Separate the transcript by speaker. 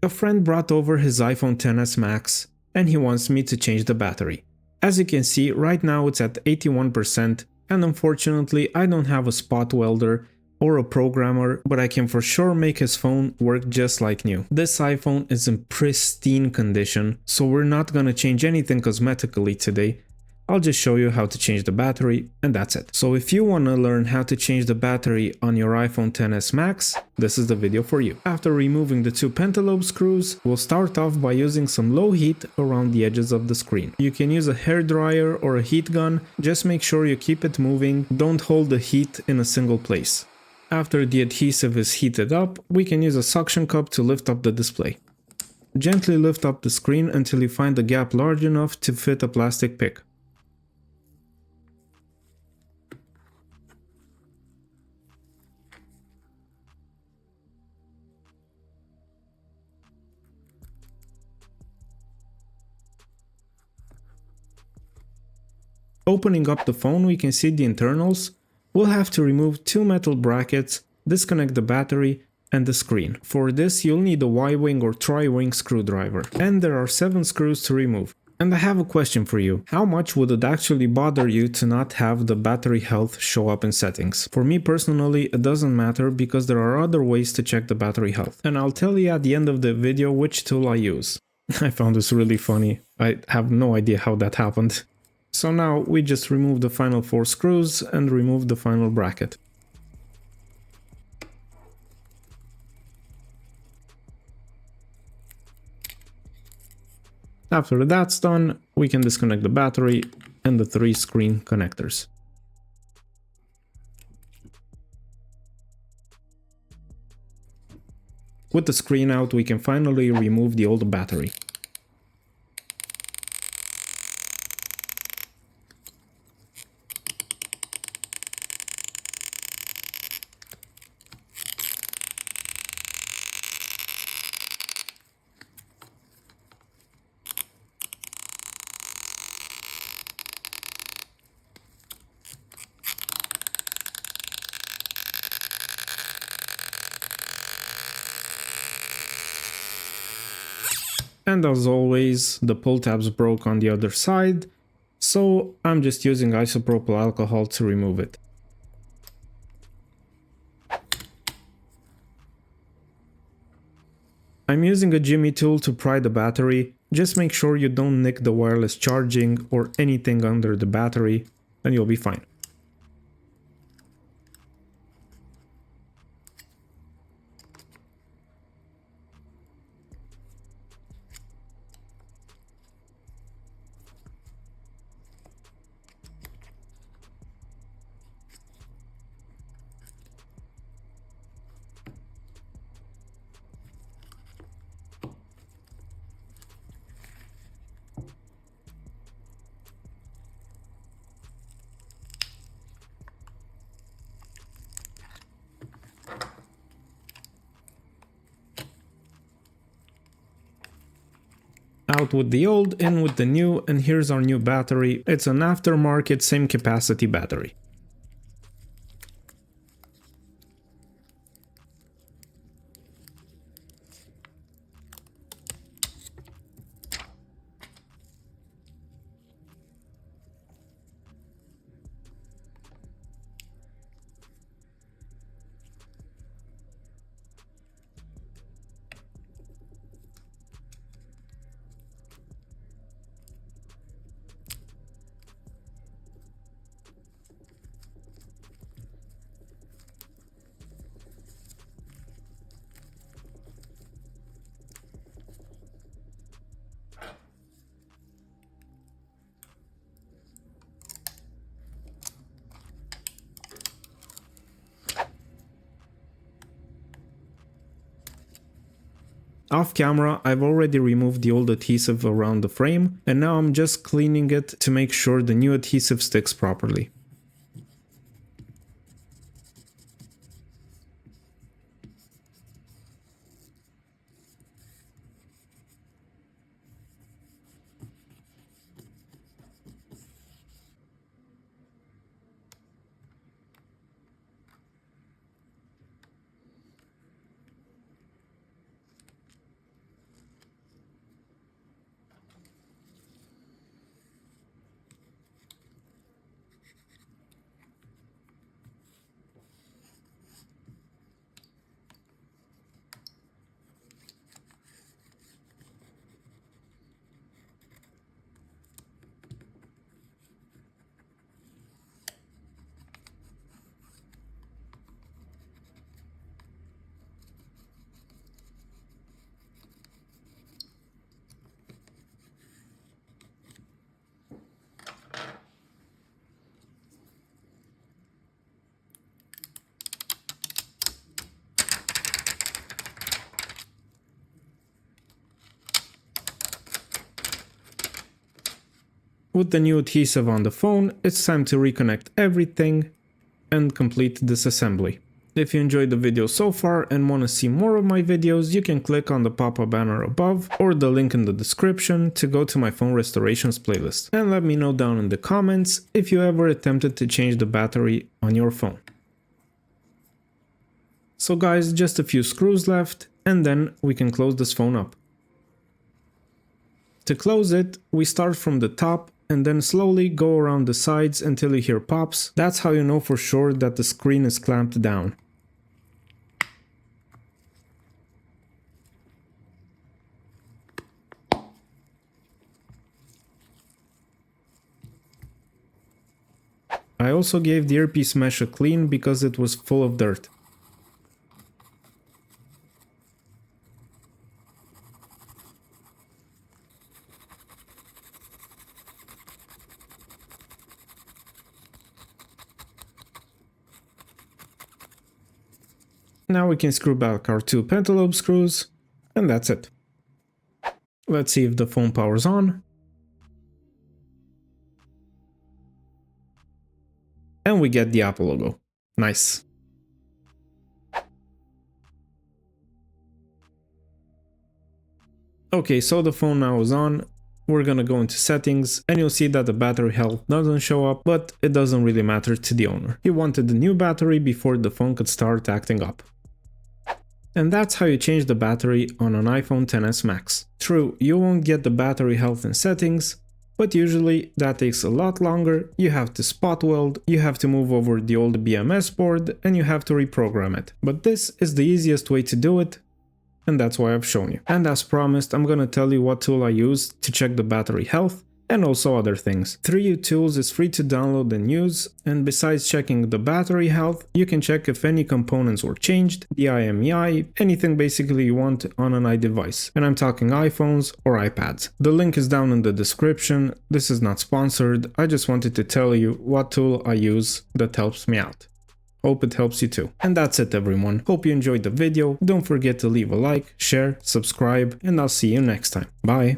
Speaker 1: A friend brought over his iPhone XS Max and he wants me to change the battery. As you can see, right now it's at 81%, and unfortunately I don't have a spot welder or a programmer, but I can for sure make his phone work just like new. This iPhone is in pristine condition, so we're not gonna change anything cosmetically today. I'll just show you how to change the battery, and that's it. So if you want to learn how to change the battery on your iPhone XS Max, this is the video for you. After removing the two pentalobe screws, we'll start off by using some low heat around the edges of the screen. You can use a hairdryer or a heat gun, just make sure you keep it moving, don't hold the heat in a single place. After the adhesive is heated up, we can use a suction cup to lift up the display. Gently lift up the screen until you find the gap large enough to fit a plastic pick. Opening up the phone, we can see the internals. We'll have to remove two metal brackets, disconnect the battery and the screen. For this you'll need a Y-wing or tri-wing screwdriver, and there are 7 screws to remove. And I have a question for you. How much would it actually bother you to not have the battery health show up in settings? For me personally, it doesn't matter because there are other ways to check the battery health. And I'll tell you at the end of the video which tool I use. I found this really funny. I have no idea how that happened. So now we just remove the final 4 screws and remove the final bracket. After that's done, we can disconnect the battery and the 3 screen connectors. With the screen out, we can finally remove the old battery. And as always, the pull tabs broke on the other side, so I'm just using isopropyl alcohol to remove it. I'm using a jimmy tool to pry the battery. Just make sure you don't nick the wireless charging or anything under the battery, and you'll be fine. Out with the old, in with the new, and here's our new battery. It's an aftermarket same capacity battery. Off camera, I've already removed the old adhesive around the frame, and now I'm just cleaning it to make sure the new adhesive sticks properly. With the new adhesive on the phone, it's time to reconnect everything and complete disassembly. If you enjoyed the video so far and want to see more of my videos, you can click on the pop-up banner above or the link in the description to go to my phone restorations playlist. And let me know down in the comments if you ever attempted to change the battery on your phone. So guys, just a few screws left and then we can close this phone up. To close it, we start from the top and then slowly go around the sides until you hear pops. That's how you know for sure that the screen is clamped down. I also gave the earpiece mesh a clean because it was full of dirt. Now we can screw back our two pentalobe screws, and that's it. Let's see if the phone powers on. And we get the Apple logo. Nice. Okay, so the phone now is on. We're gonna go into settings and you'll see that the battery health doesn't show up, but it doesn't really matter to the owner. He wanted the new battery before the phone could start acting up. And that's how you change the battery on an iPhone XS Max. True, you won't get the battery health in settings, but usually that takes a lot longer. You have to spot weld, you have to move over the old BMS board, and you have to reprogram it. But this is the easiest way to do it, and that's why I've shown you. And as promised, I'm gonna tell you what tool I use to check the battery health, and also other things. 3U Tools is free to download and use, and besides checking the battery health, you can check if any components were changed, the IMEI, anything basically you want on an iDevice. And I'm talking iPhones or iPads. The link is down in the description. This is not sponsored, I just wanted to tell you what tool I use that helps me out. Hope it helps you too. And that's it everyone. Hope you enjoyed the video. Don't forget to leave a like, share, subscribe, and I'll see you next time. Bye!